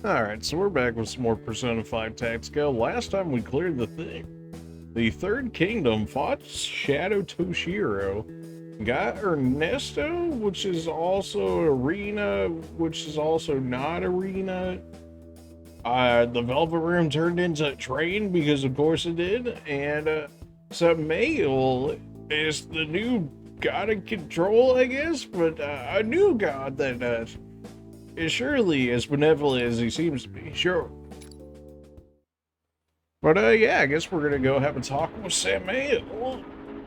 Alright, so we're back with some more Persona 5 Tactica. Last time we cleared the thing. The Third Kingdom fought Shadow Toshiro, got Ernesto, which is also Arena, which is also not Arena. The Velvet Room turned into a train because of course it did, and Samael is the new god of control, I guess, but a new god that is surely as benevolent as he seems to be, sure. But yeah, I guess we're gonna go have a talk with Samael.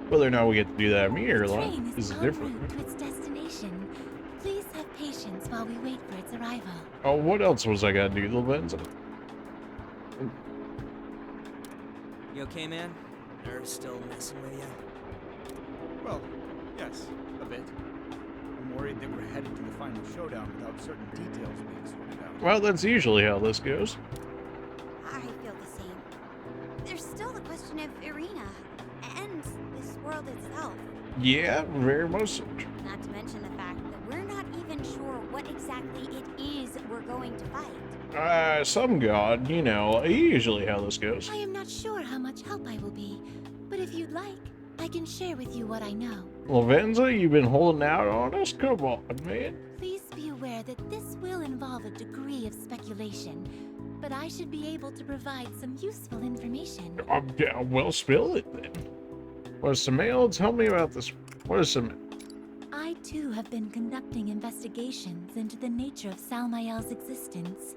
Whether or not we get to do that immediately or not is different. To its destination. Please have patience while we wait for its arrival. Oh, what else was I gotta do, Lovenza? You okay, man? Nerves still messing with you? Well, yes, a bit. I'm worried that we're headed to the final showdown without certain details being sorted out. Well, that's usually how this goes. I feel the same. There's still the question of Irina and this world itself. Yeah, very much so. Not to mention the fact that we're not even sure what exactly it is we're going to fight. Some god, you know, usually how this goes. I am not sure how much help I will be, but if you'd like, I can share with you what I know. Lovenza, you've been holding out on us? Come on, man. Please be aware that this will involve a degree of speculation, but I should be able to provide some useful information. Yeah, well, spill it then. What is Samael? Tell me about this. What is Samael? I too have been conducting investigations into the nature of Salmael's existence.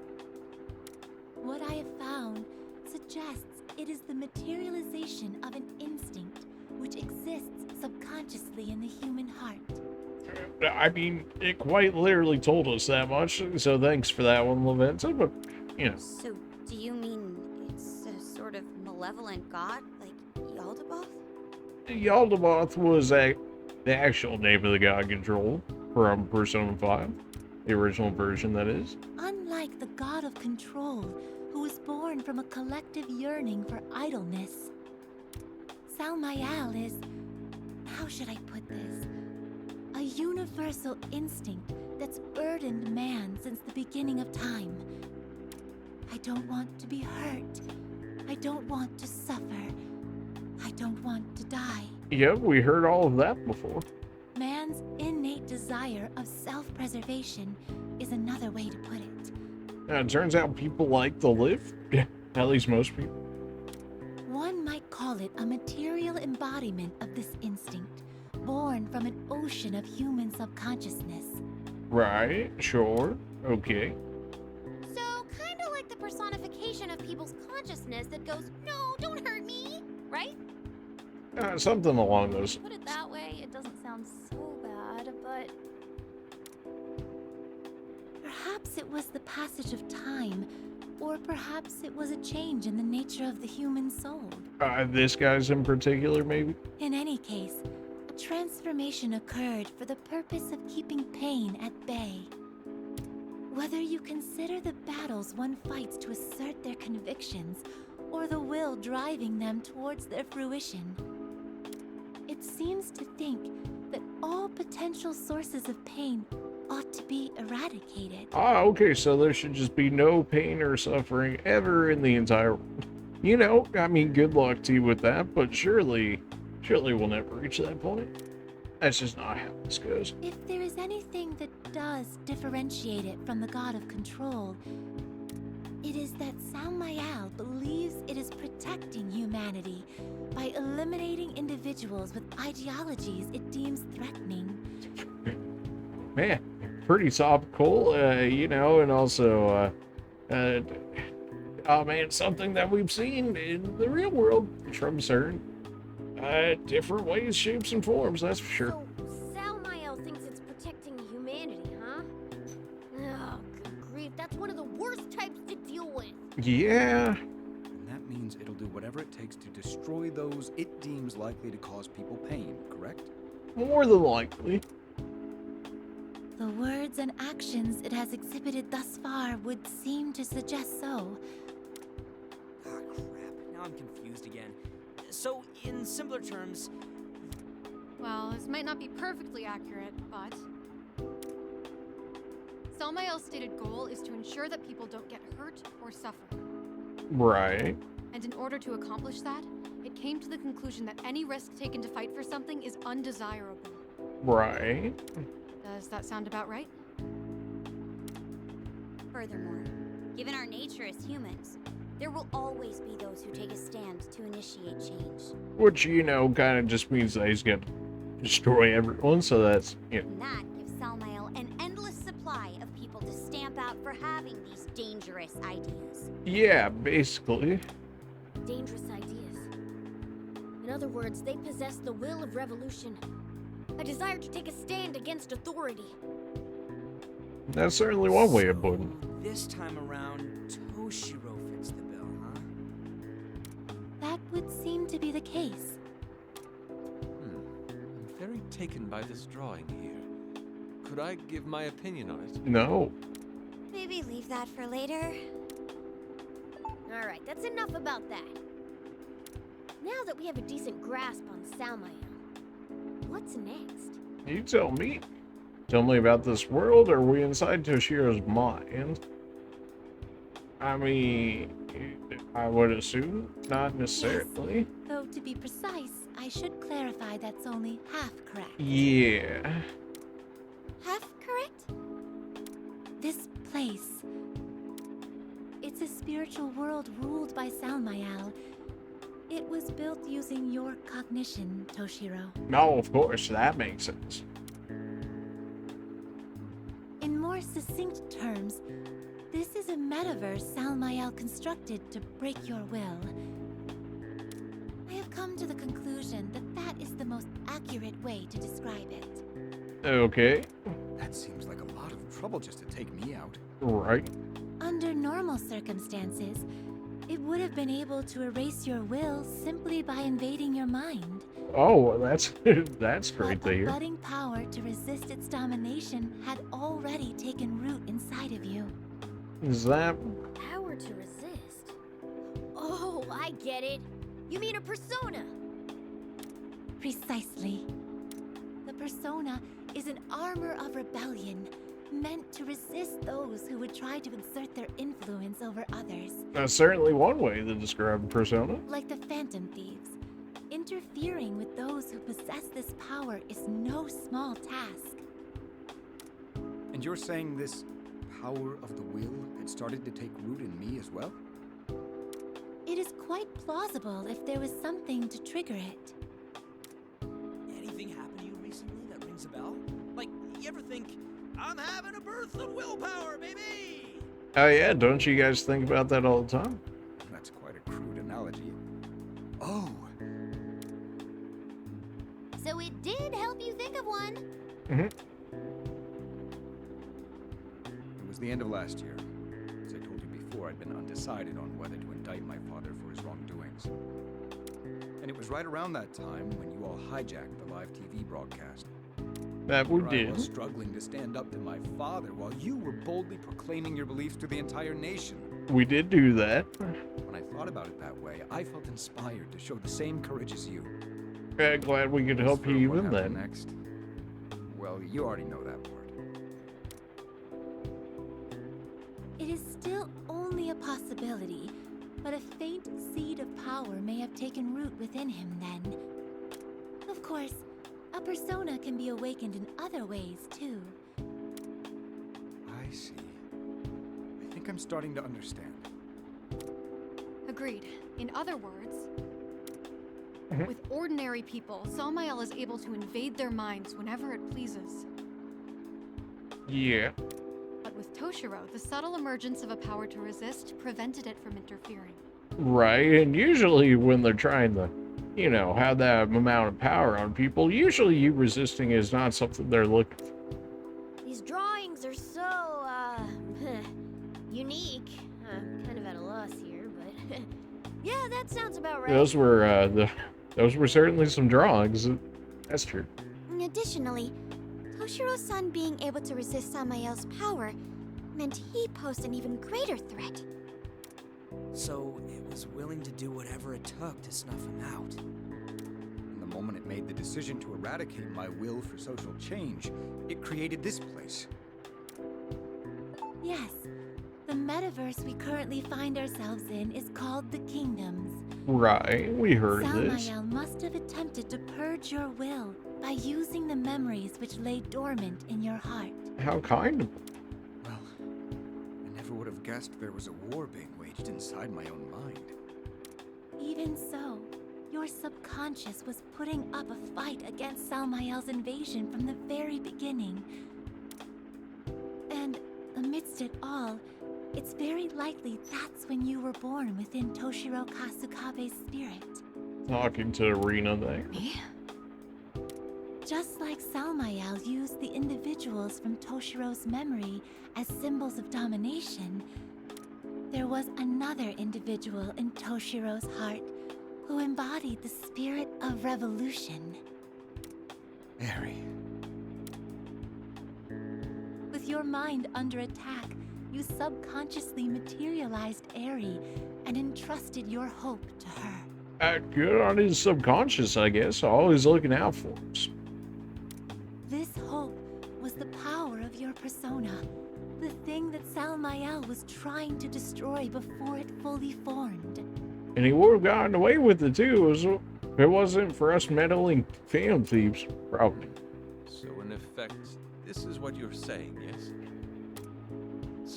What I have found suggests it is the materialization of an instinct which exists subconsciously in the human heart. I mean, it quite literally told us that much, so thanks for that one, Lovenza, but, you know. So, do you mean it's a sort of malevolent god, like Yaldabaoth? Yaldabaoth was the actual name of the god control from Persona 5, the original version, that is. Unlike the god of control, who was born from a collective yearning for idleness, Salmael is, how should I put this, a universal instinct that's burdened man since the beginning of time. I don't want to be hurt. I don't want to suffer. I don't want to die. Yep, we heard all of that before. Man's innate desire of self-preservation is another way to put it. It turns out people like to live. At least most people. One might call it a material embodiment of this instinct, born from an ocean of human subconsciousness. Right, sure, okay. So, kinda like the personification of people's consciousness that goes, no, don't hurt me, right? Something along those. Put it that way, it doesn't sound so bad, but... Perhaps it was the passage of time, or perhaps it was a change in the nature of the human soul. This guy's in particular, maybe? In any case, a transformation occurred for the purpose of keeping pain at bay. Whether you consider the battles one fights to assert their convictions, or the will driving them towards their fruition, it seems to think that all potential sources of pain ought to be eradicated. Okay, so there should just be no pain or suffering ever in the entire world. You know, I mean, good luck to you with that, but surely we'll never reach that point. That's just not how this goes. If there is anything that does differentiate it from the god of control, it is that Salmael believes it is protecting humanity by eliminating individuals with ideologies it deems threatening. Man, pretty topical, you know, and also, oh man, something that we've seen in the real world from certain, different ways, shapes, and forms, that's for sure. So, Salmael thinks it's protecting humanity, huh? Oh, good grief, that's one of the worst types to deal with. Yeah. And that means it'll do whatever it takes to destroy those it deems likely to cause people pain, correct? More than likely. The words and actions it has exhibited thus far would seem to suggest so. Ah, crap. Now I'm confused again. So, in simpler terms... Well, this might not be perfectly accurate, but... Selmael's stated goal is to ensure that people don't get hurt or suffer. Right. And in order to accomplish that, it came to the conclusion that any risk taken to fight for something is undesirable. Right. Does that sound about right? Furthermore, given our nature as humans, there will always be those who take a stand to initiate change. Which, you know, kind of just means that he's going to destroy everyone, so that's, you know. And that gives Selmael an endless supply of people to stamp out for having these dangerous ideas. Yeah, basically. Dangerous ideas. In other words, they possess the will of revolution, a desire to take a stand against authority. That's certainly one way of putting it. This time around, Toshiro fits the bill, huh? That would seem to be the case. I'm very taken by this drawing here. Could I give my opinion on it? No. Maybe leave that for later. Alright, that's enough about that. Now that we have a decent grasp on Selmael, what's next? You tell me. Tell me about this world, or are we inside Toshiro's mind? I mean, I would assume not necessarily. Yes, though to be precise, I should clarify that's only half correct. Yeah. Half correct? This place. It's a spiritual world ruled by Selmael. It was built using your cognition, Toshiro. No, of course, that makes sense. In more succinct terms, this is a metaverse Selmael constructed to break your will. I have come to the conclusion that that is the most accurate way to describe it. Okay. That seems like a lot of trouble just to take me out. Right. Under normal circumstances, it would have been able to erase your will simply by invading your mind. Oh, that's that's great But to a hear. budding power to resist its domination had already taken root inside of you. Is that Power to resist. Oh, I get it. You mean a persona? Precisely. The persona is an armor of rebellion, meant to resist those who would try to exert their influence over others. that's certainly one way to describe a persona? Like the Phantom Thieves. Interfering with those who possess this power is no small task. And you're saying this power of the will had started to take root in me as well? It is quite plausible if there was something to trigger it. Anything happened to you recently that rings a bell? Like, you ever think, I'm having a burst of willpower, baby? Oh yeah, don't you guys think about that all the time? That's quite a crude analogy. Oh, So it did help you think of one. Mm-hmm. it was the end of last year. As I told you before, I'd been undecided on whether to indict my father for his wrongdoings. And it was right around that time when you all hijacked the live TV broadcast. That we Where I was did. struggling to stand up to my father while you were boldly proclaiming your beliefs to the entire nation. We did do that. When I thought about it that way, I felt inspired to show the same courage as you. Yeah, glad we could As help for you what even happened then. next, well, you already know that part. It is still only a possibility, but a faint seed of power may have taken root within him then. Of course, a persona can be awakened in other ways too. I see. I think I'm starting to understand. Agreed. In other words, with ordinary people, Selmael is able to invade their minds whenever it pleases. Yeah. But with Toshiro, the subtle emergence of a power to resist prevented it from interfering. Right, and usually when they're trying to, you know, have that amount of power on people, usually you resisting is not something they're looking for. These drawings are so, unique. I'm kind of at a loss here, but yeah, that sounds about right. Those were certainly some drawings. That's true. Additionally, Toshiro's son being able to resist Samael's power meant he posed an even greater threat. So it was willing to do whatever it took to snuff him out. And the moment it made the decision to eradicate my will for social change, it created this place. Yes, the metaverse we currently find ourselves in is called the Kingdoms. Right, we heard of this. Samael must have attempted to purge your will by using the memories which lay dormant in your heart. How kind of... Well, I never would have guessed there was a war being waged inside my own mind. Even so, your subconscious was putting up a fight against Samael's invasion from the very beginning. And amidst it all, it's very likely that's when you were born within Toshiro Kasukabe's spirit. Talking to Arena there. Me? Just like Samael used the individuals from Toshiro's memory as symbols of domination, there was another individual in Toshiro's heart who embodied the spirit of revolution. Eri. With your mind under attack, you subconsciously materialized Eri and entrusted your hope to her. Good on his subconscious, I guess. Always looking out for us. This hope was the power of your persona, the thing that Samael was trying to destroy before it fully formed. And he would have gotten away with it too if it wasn't for us meddling Phantom Thieves, probably. So in effect, this is what you're saying, yes?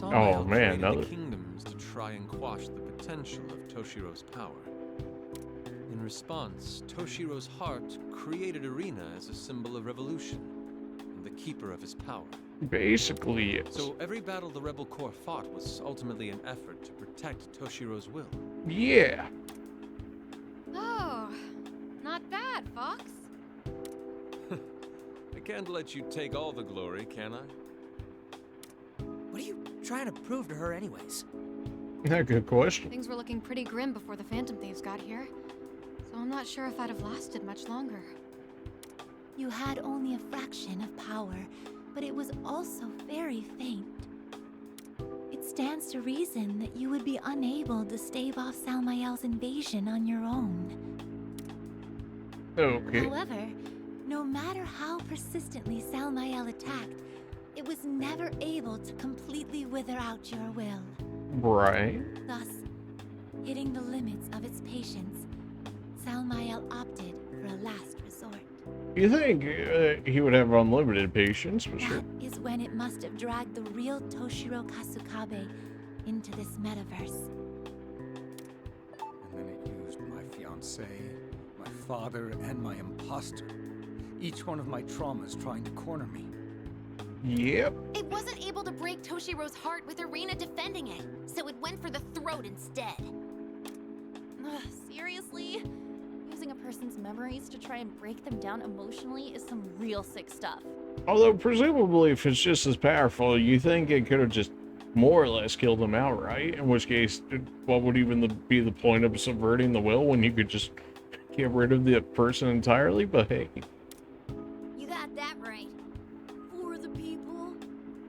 Oh, man, another... the kingdoms to try and quash the potential of Toshiro's power. In response, Toshiro's heart created Arena as a symbol of revolution and the keeper of his power. Basically, yes. So every battle the Rebel Corps fought was ultimately an effort to protect Toshiro's will. Yeah. Oh, not bad, Fox. I can't let you take all the glory, can I? What are you trying to prove to her anyways? Good question. Things were looking pretty grim before the Phantom Thieves got here, so I'm not sure if I'd have lasted much longer. You had only a fraction of power, but it was also very faint. It stands to reason that you would be unable to stave off Samael's invasion on your own. Okay. However, no matter how persistently Samael attacked, it was never able to completely wither out your will. Right. Thus, hitting the limits of its patience, Samael opted for a last resort. You think he would have unlimited patience, for sure. That is when it must have dragged the real Toshiro Kasukabe into this metaverse. And then it used my fiancé, my father, and my imposter. Each one of my traumas trying to corner me. Yep. It wasn't able to break Toshiro's heart with Arena defending it, so it went for the throat instead. Ugh, seriously? Using a person's memories to try and break them down emotionally is some real sick stuff. Although, presumably, if it's just as powerful, you think it could have just more or less killed him outright? In which case, what would even be the point of subverting the will when you could just get rid of the person entirely? But hey. You got that right. For the people?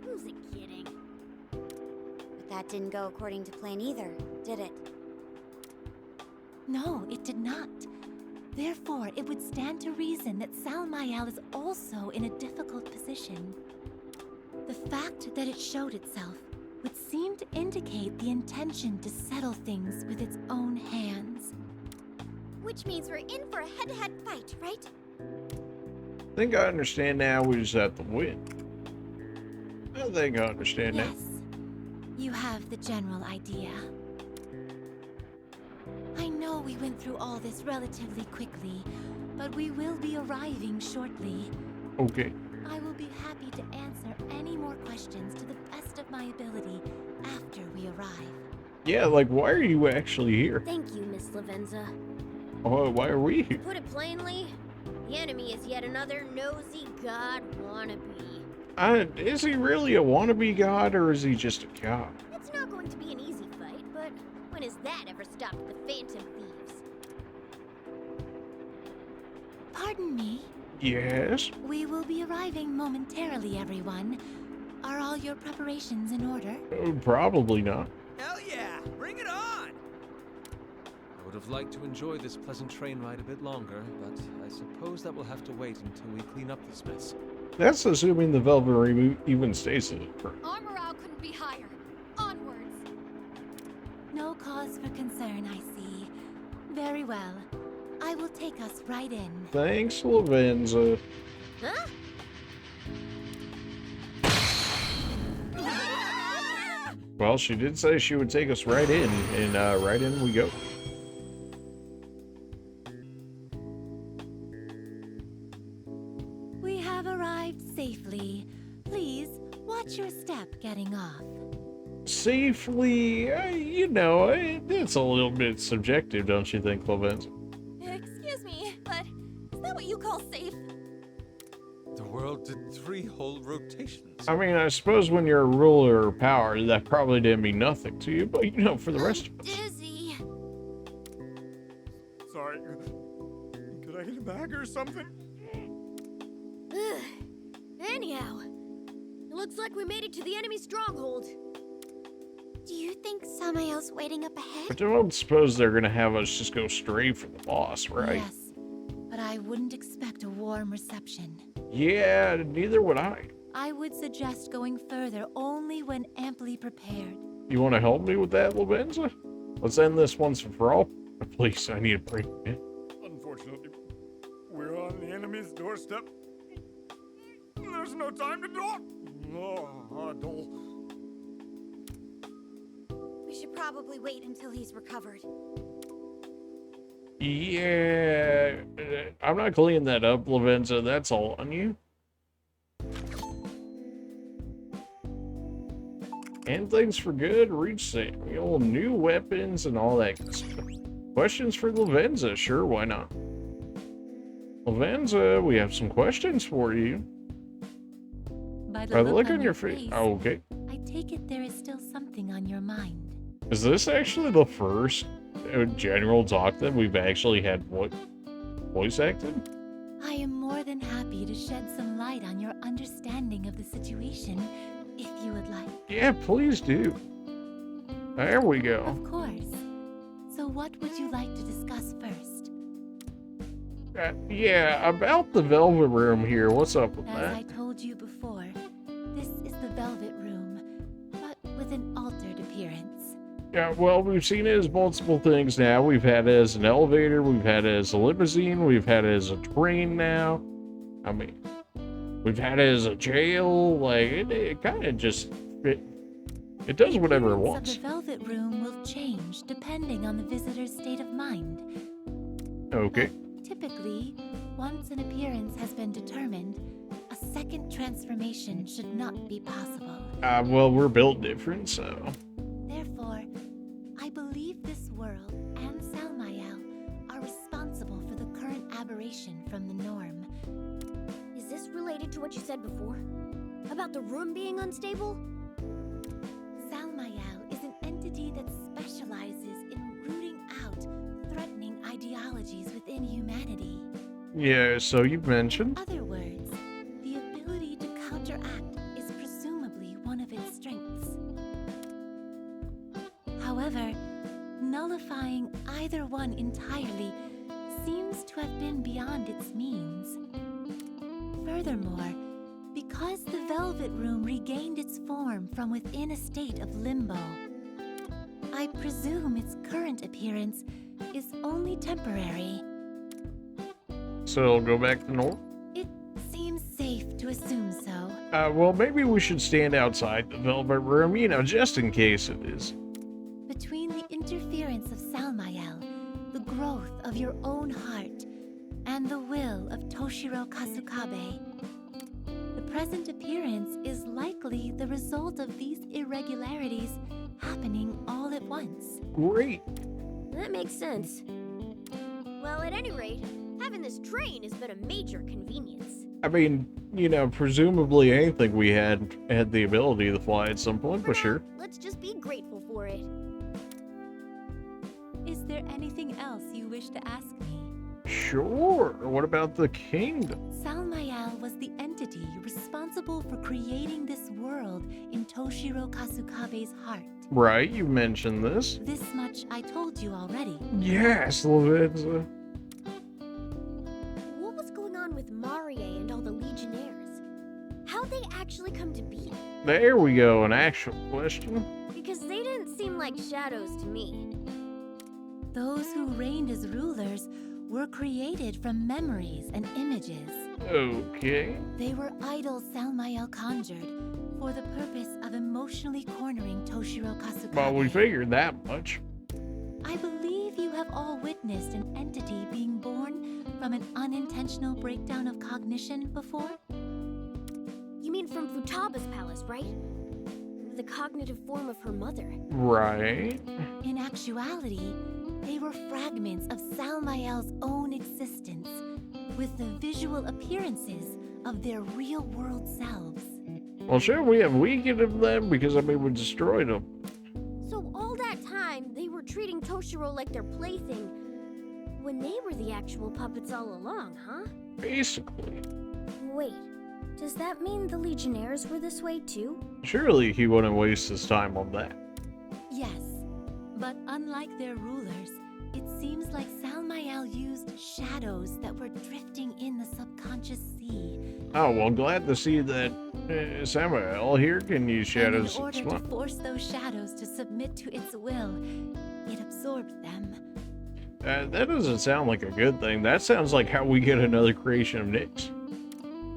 Who's it kidding? But that didn't go according to plan either, did it? No, it did not. Therefore, it would stand to reason that Samael is also in a difficult position. The fact that it showed itself would seem to indicate the intention to settle things with its own hands. Which means we're in for a head-to-head fight, right? I think I understand now who's at the win. I think I understand now. Yes, you have the general idea. I know we went through all this relatively quickly, but we will be arriving shortly. Okay. I will be happy to answer any more questions to the best of my ability after we arrive. Yeah, like, why are you actually here? Thank you, Miss Lavenza. Oh, why are we To here? put it plainly, the enemy is yet another nosy god wannabe. Is he really a wannabe god, or is he just a god? It's not going to be an easy fight, but when has that ever stopped the Phantom Thieves? Pardon me. Yes? We will be arriving momentarily, everyone. Are all your preparations in order? Probably not. Hell yeah! Bring it on! I would have liked to enjoy this pleasant train ride a bit longer, but I suppose that will have to wait until we clean up this mess. That's assuming the Velvet even stays in it. Our morale couldn't be higher. No cause for concern, I see. Very well. I will take us right in. Thanks, Lavenza. Huh? Well, she did say she would take us right in, and right in we go. We have arrived safely. Please, watch your step getting off. Safely, you know, it's a little bit subjective, don't you think, Lavenza? Excuse me, but is that what you call safe? The world did 3 whole rotations. I mean, I suppose when you're a ruler of power, that probably didn't mean nothing to you, but you know, for the rest of us. Dizzy. Sorry. Could I get a bag or something? Ugh. Anyhow, it looks like we made it to the enemy stronghold. Do you think Samael's waiting up I ahead? don't suppose they're gonna have us just go straight for the boss, right? Yes, but I wouldn't expect a warm reception. Yeah, neither would I. I would suggest going further only when amply prepared. You want to help me with that, Lavenza? Let's end this once and for all. Please, I need a break, man. Unfortunately, we're on the enemy's doorstep. There's no time to talk. Oh, dull. We should probably wait until he's recovered. Yeah, I'm not cleaning that up, Lavenza. That's all on you. And things for good, reach Samuel, new weapons and all that good stuff. Questions for Lavenza? Sure, why not? Lavenza, we have some questions for you. By By the look on your face. Oh, okay. I take it there is still something on your mind. Is this actually the first general talk that we've actually had voice acted? I am more than happy to shed some light on your understanding of the situation, if you would like. Yeah, please do. There we go. Of course. So what would you like to discuss first? Yeah, about the Velvet Room here. What's up with As that? I told you before, this is the Velvet Room, but with an altered appearance. Yeah, well, we've seen it as multiple things now. We've had it as an elevator, we've had it as a limousine, we've had it as a train now. I mean, we've had it as a jail. Like, it kind of just, it does whatever it Appearance wants. of the Velvet Room will change depending on the visitor's state of mind. Okay. Typically, once an appearance has been determined, a second transformation should not be possible. Well, we're built different, so. Therefore, I believe this world and Salmael are responsible for the current aberration from the norm. Is this related to what you said before? About the room being unstable? Salmael is an entity that specializes in rooting out threatening ideologies within humanity. Yeah, so you mentioned. In other words, the ability to counteract is presumably one of its strengths. However, nullifying either one entirely seems to have been beyond its means. Furthermore, because the Velvet Room regained its form from within a state of limbo, I presume its current appearance is only temporary. So it'll go back to normal? It seems safe to assume so. Well, maybe we should stand outside the Velvet Room, you know, just in case it is. Between the interference of Salmael, the growth of your own heart, and the will of Toshiro Kasukabe, the present appearance is likely the result of these irregularities happening all at once. Great. That makes sense. Well, at any rate, having this train has been a major convenience. I mean, you know, presumably anything we had the ability to fly at some point, For but now, sure. let's just be grateful for it. Is there anything else you wish to ask me? Sure. What about the kingdom? Salmael was the entity responsible for creating this world in Toshiro Kasukabe's heart. Right, you mentioned this. This much I told you already. Yes, Lavenza. What was going on with Marie and all the Legionnaires? How'd they actually come to be? There we go, an actual question. Because they didn't seem like like shadows to me. Those who reigned as rulers were created from memories and images. Okay. They were idols Salmael conjured for the purpose of emotionally cornering Toshiro Kasukabe. Well, we figured that much. I believe you have all witnessed an entity being born from an unintentional breakdown of cognition before? You mean from Futaba's palace, right? The cognitive form of her mother. Right. In actuality, they were fragments of Salmael's own existence, with the visual appearances of their real-world selves. Well, sure, we have weakened them because, I mean, we destroyed them. So all that time, they were treating Toshiro like their plaything, when they were the actual puppets all along, huh? Basically. Wait, does that mean the Legionnaires were this way too? Surely he wouldn't waste his time on that. Yes, but unlike their rulers, it seems like Salmael used shadows that were drifting in the subconscious sea. Oh, well, glad to see that Samuel here can use shadows. And in order to force those shadows to submit to its will, it absorbed them. That doesn't sound like a good thing. That sounds like how we get another creation of Nyx.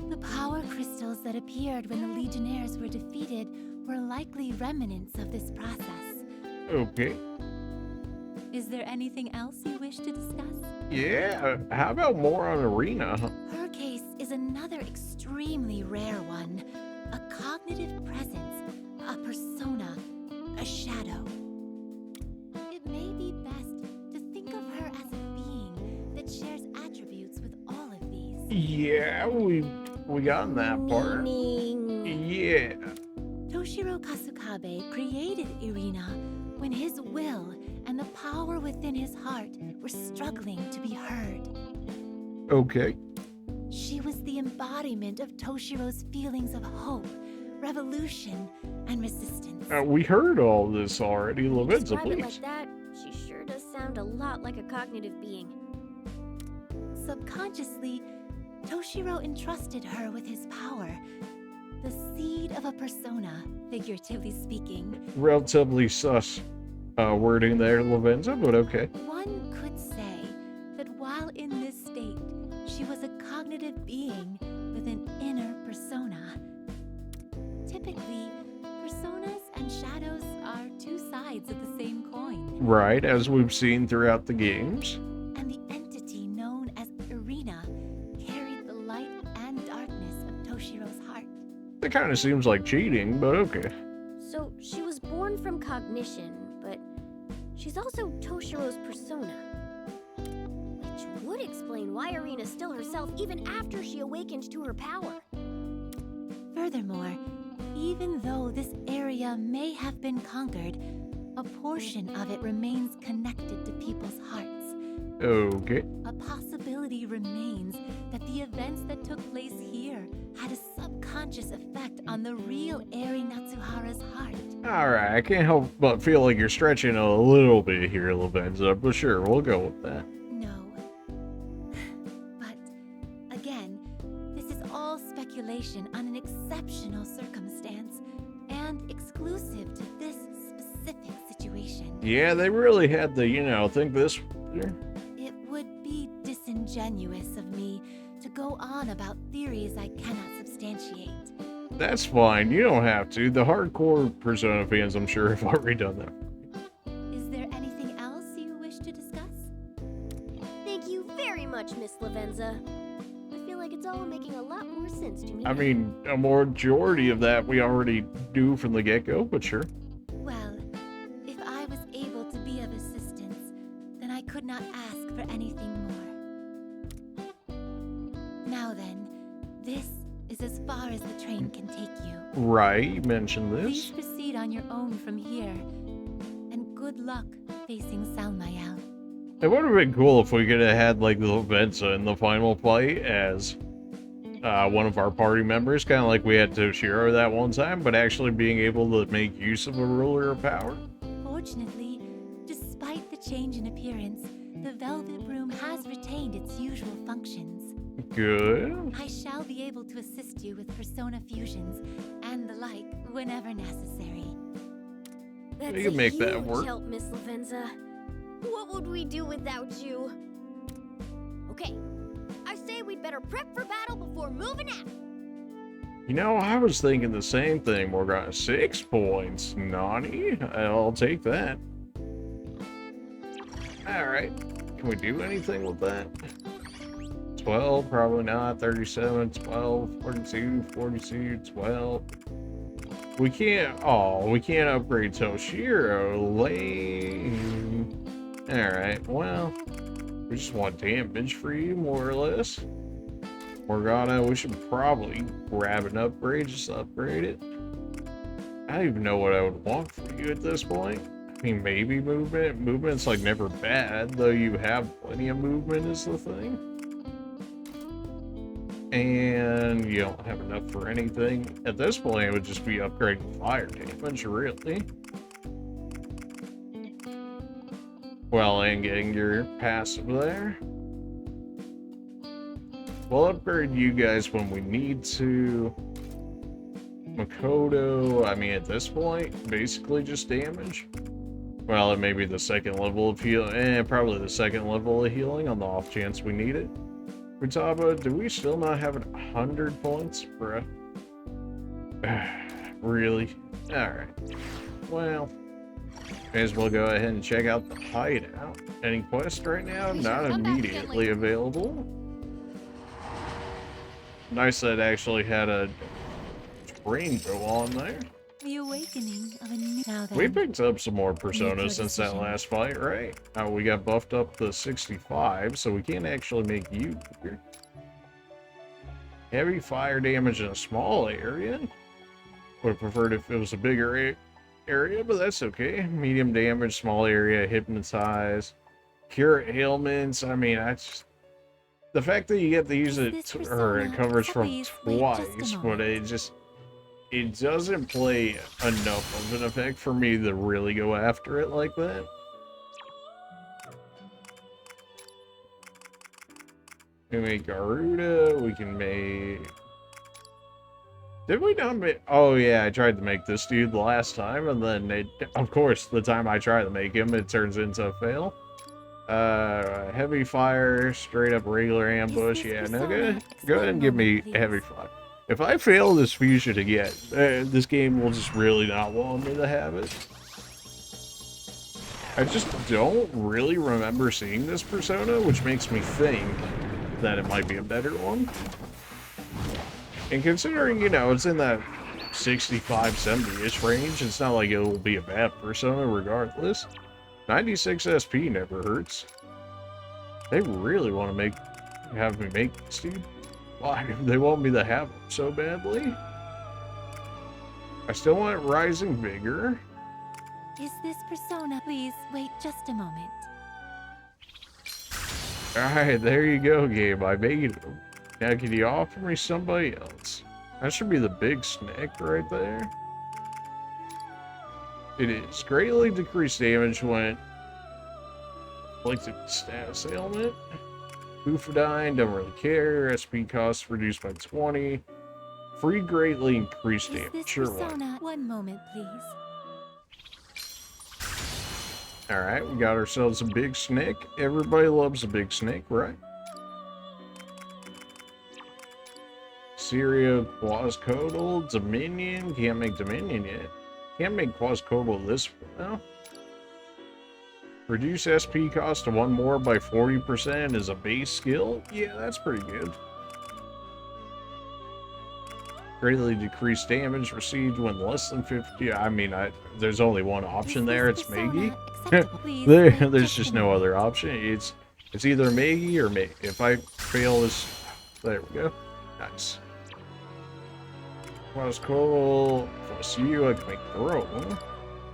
The power crystals that appeared when the Legionnaires were defeated were likely remnants of this process. Okay. Is there anything else you wish to discuss? Yeah, how about more on Arena? Her case is another extremely rare one. A cognitive presence, a persona, a shadow. It may be best to think of her as a being that shares attributes with all of these. Yeah, we got that part. Meaning... Yeah. Toshiro Kasukabe created Irina when his will and the power within his heart were struggling to be heard. Okay. She was the embodiment of Toshiro's feelings of hope, revolution, and resistance. We heard all this already. Lavenza, Describe it please. like that, she sure does sound a lot like a cognitive being. Subconsciously, Toshiro entrusted her with his power, the seed of a persona, figuratively speaking. Relatively sus wording there, Lavenza, but okay. One could say that while in this state, she was a cognitive being with an inner persona. Typically, personas and shadows are two sides of the same coin. Right, as we've seen throughout the games. And the entity known as Irina carried the light and darkness of Toshiro's heart. That kind of seems like cheating, but okay. So she was born from cognition, but she's also Toshiro's persona. Which would explain why Irina's still herself even after she awakened to her power. Furthermore, even though this area may have been conquered, a portion of it remains connected to people's hearts. Okay. A possibility remains that the events that took place here had a subconscious effect on the real Eri Natsuhara's heart. Alright, I can't help but feel like you're stretching a little bit here, Lavenza, but sure, we'll go with that. No. But, again, this is all speculation on an exceptional circumstance and exclusive to this specific situation. Yeah, they really had to, think this. It would be disingenuous of me to go on about theories I cannot substantiate. That's fine, you don't have to. The hardcore Persona fans, I'm sure, have already done that. Is there anything else you wish to discuss? Thank you very much, Miss Lavenza. I feel like it's all making a lot more sense to me. I mean, a majority of that we already do from the get-go, but sure. Well, if I was able to be of assistance, then I could not ask for anything more. Now then, this is as far as the train can take you. Right, you mentioned Please this. proceed on your own from here, and good luck facing Salmael. It would have been cool if we could have had, like, Lavenza in the final fight as one of our party members, kind of like we had Toshiro that one time, but actually being able to make use of a ruler of power. Fortunately, despite the change in appearance, the Velvet Room has retained its usual functions. Good. I shall be able to assist you with persona fusions and the like whenever necessary. That's You can make that huge work. help, Miss Lavenza. What would we do without you? Okay, I say we'd better prep for battle before moving out. You know, I was thinking the same thing. We're got 6 points. Nani? I'll take that. Alright. Can we do anything with that? 12, probably not. 37, 12, 42, 42, 12. We can't, we can't upgrade Toshiro. Lame. Alright, well, we just want damage for you, more or less. Morgana, we should probably grab an upgrade, just upgrade it. I don't even know what I would want for you at this point. I mean, maybe movement. Movement's like never bad, though you have plenty of movement is the thing. And you don't have enough for anything. At this point, it would just be upgrading fire damage, really. Well, and getting your passive there. We'll upgrade you guys when we need to. Makoto, I mean, at this point, basically just damage. Well, it may be the second level of healing, probably the second level of healing on the off chance we need it. Futaba, do we still not have 100 points, bruh? Really? Alright. Well, may as well go ahead and check out the hideout. Any quest right now? Not immediately available. Nice that it actually had a rainbow on there. The awakening of a new. Now then, We picked up some more Make your personas since that decision. last fight, right? We got buffed up to 65, so we can't actually make you bigger. Heavy fire damage in a small area. Would have preferred if it was a bigger area, but that's okay. Medium damage, small area, hypnotize, cure ailments. I mean, the fact that you get to use it, Is this or it persona? covers from Please, wait just a twice, but moment. it doesn't play enough of an effect for me to really go after it like that. We can make Garuda, we can make... Did we not make... Oh yeah, I tried to make this dude the last time, and then of course, the time I try to make him, it turns into a fail. Heavy fire, straight up regular ambush, yeah, no, go ahead and give me heavy fire. If I fail this fusion again, this game will just really not want me to have it. I just don't really remember seeing this persona, which makes me think that it might be a better one. And considering, you know, it's in that 65, 70-ish range, it's not like it will be a bad persona regardless. 96 SP never hurts. They really want to have me make this, dude. Why do they want me to have them so badly? I still want Rising Vigor. Is this persona? Please wait just a moment. Alright, there you go, game. I made them. Now, can you offer me somebody else? That should be the big snake right there. It is. Greatly decreased damage when inflicted status ailment. Bufadine, don't really care. SP cost reduced by 20. Free greatly increased Is damage. this Sure, why? persona? One moment, please. Alright, we got ourselves a big snake. Everybody loves a big snake, right? Syria, Quascodal, Dominion. Can't make Dominion yet. Can't make Quascodal this now. Reduce SP cost to 1 more by 40% is a base skill. Yeah, that's pretty good. Greatly decreased damage received when less than 50. I mean, there's only one option Is there. this It's persona Maggie. acceptable? Please wait There's a just no moment. other option. It's either Maggie or me. If I fail this, there we go. Nice. Quascodal plus you, I can make Throne.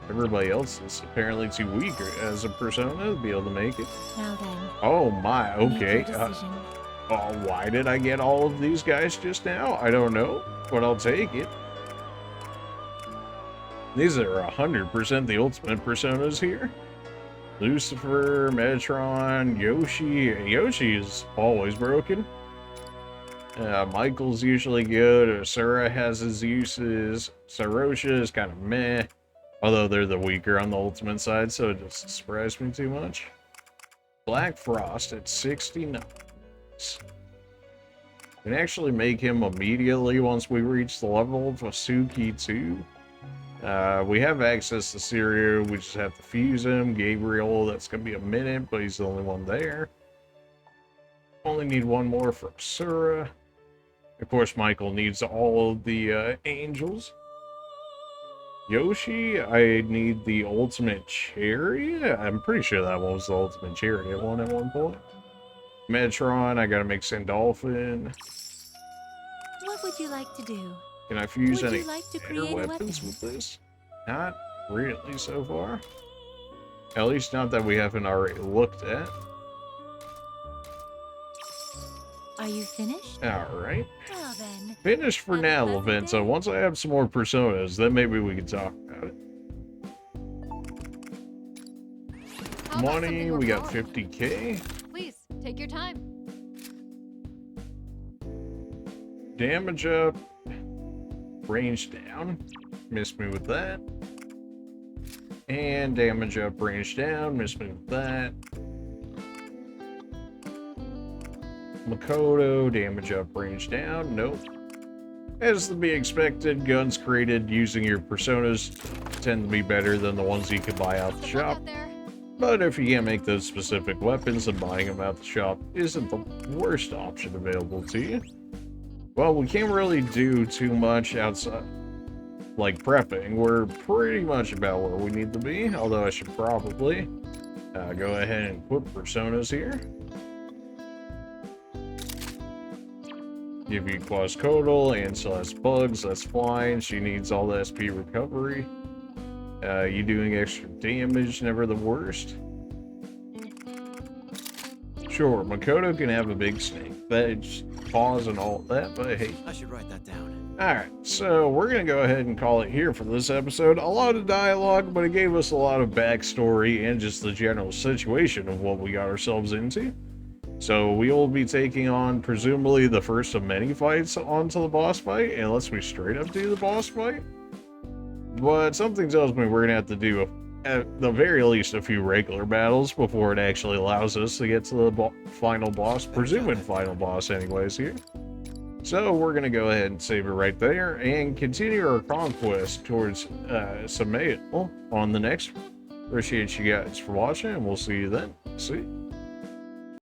Everybody else is apparently too weak as a persona to be able to make it. Now then, Oh my, okay. make your decision. Why did I get all of these guys just now? I don't know, but I'll take it. These are 100% the ultimate personas here. Lucifer, Metatron, Yoshi. Yoshi is always broken. Michael's usually good. Asura has his uses. Sarosha is kind of meh. Although they're the weaker on the ultimate side, so it doesn't surprise me too much. Black Frost at 69. We can actually make him immediately once we reach the level of Asuki 2. We have access to Sirio, we just have to fuse him. Gabriel, that's going to be a minute, but he's the only one there. Only need one more from Sura. Of course, Michael needs all of the angels. Yoshi, I need the ultimate chariot. I'm pretty sure that one was the ultimate chariot one at one point. Metron, I gotta make Sandolphin. What would you like to do? Can I fuse Would any you like to better create a weapons weapon? with this? Not really so far. At least not that we haven't already looked at. Are you finished? Alright. Well then. Finished for Have a now, pleasant Levin. So day. once I have some more personas, then maybe we can talk about it. How about Money, something more we got powerful? 50k. Please, take your time. Damage up. Range down. Missed me with that. And damage up, range down. Missed me with that. Makoto, damage up, range down. Nope. As to be expected, guns created using your personas tend to be better than the ones you can buy out the Good luck shop. out there. But if you can't make those specific weapons, then buying them out the shop isn't the worst option available to you. Well, we can't really do too much outside, like prepping. We're pretty much about where we need to be, although I should probably go ahead and put personas here. Give you Quascodal and Celeste Bugs, that's fine. She needs all the SP recovery. You doing extra damage, never the worst. Sure, Makoto can have a big snake. That's pause and all that, but hey. I should write that down. Alright, so we're going to go ahead and call it here for this episode. A lot of dialogue, but it gave us a lot of backstory and just the general situation of what we got ourselves into. So we will be taking on, presumably, the first of many fights onto the boss fight, unless we straight up do the boss fight. But something tells me we're going to have to do, at the very least, a few regular battles before it actually allows us to get to the final boss, presumed final boss anyways here. So we're going to go ahead and save it right there and continue our conquest towards Samael on the next one. Appreciate you guys for watching, and we'll see you then. See ya.